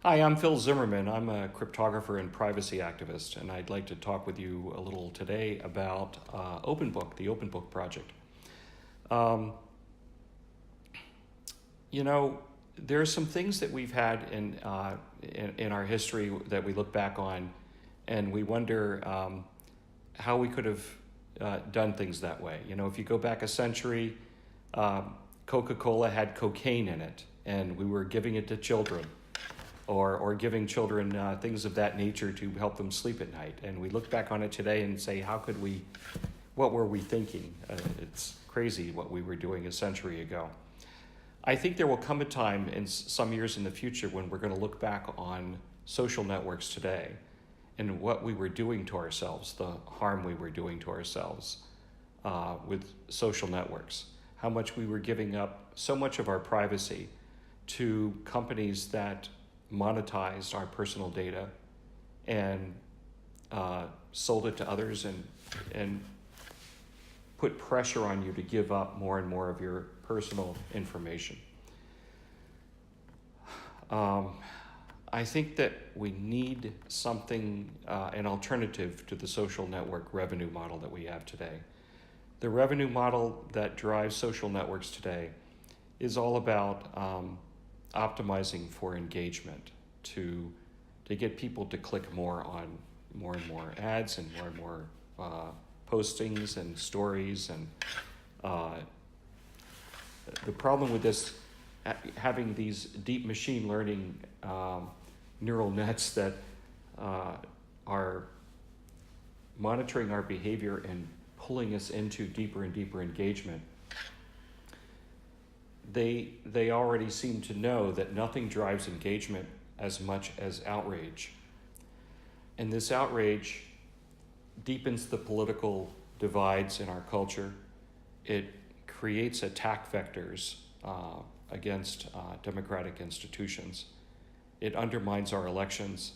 Hi, I'm Phil Zimmermann. I'm a cryptographer and privacy activist, and I'd like to talk with you a little today about Openbook, the Openbook project. Um, there are some things that we've had in our history that we look back on, and we wonder how we could have done things that way. If you go back a century, Coca-Cola had cocaine in it, and we were giving it to children. Or giving children things of that nature to help them sleep at night. And we look back on it today and say, what were we thinking? It's crazy what we were doing a century ago. I think there will come a time in some years in the future when we're going to look back on social networks today and what we were doing to ourselves, the harm we were doing to ourselves with social networks, how much we were giving up so much of our privacy to companies that monetized our personal data and sold it to others and put pressure on you to give up more and more of your personal information. I think that we need something, an alternative to the social network revenue model that we have today. The revenue model that drives social networks today is all about optimizing for engagement to get people to click more on more and more ads and more postings and stories. And the problem with this, having these deep machine learning neural nets that are monitoring our behavior and pulling us into deeper and deeper engagement, they already seem to know that nothing drives engagement as much as outrage. And this outrage deepens the political divides in our culture. It creates attack vectors against democratic institutions. It undermines our elections.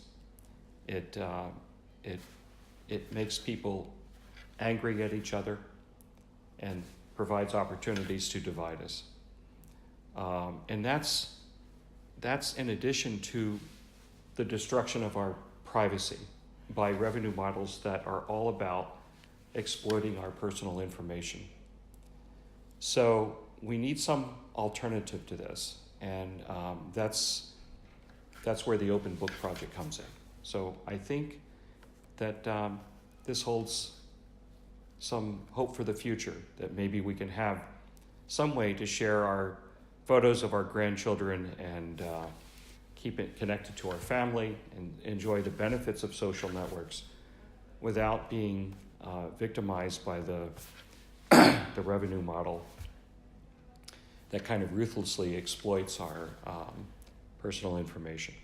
It makes people angry at each other and provides opportunities to divide us. And that's in addition to the destruction of our privacy by revenue models that are all about exploiting our personal information. So we need some alternative to this, and that's where the Openbook project comes in. So I think that this holds some hope for the future, that maybe we can have some way to share our photos of our grandchildren and keep it connected to our family and enjoy the benefits of social networks without being victimized by the revenue model that kind of ruthlessly exploits our personal information.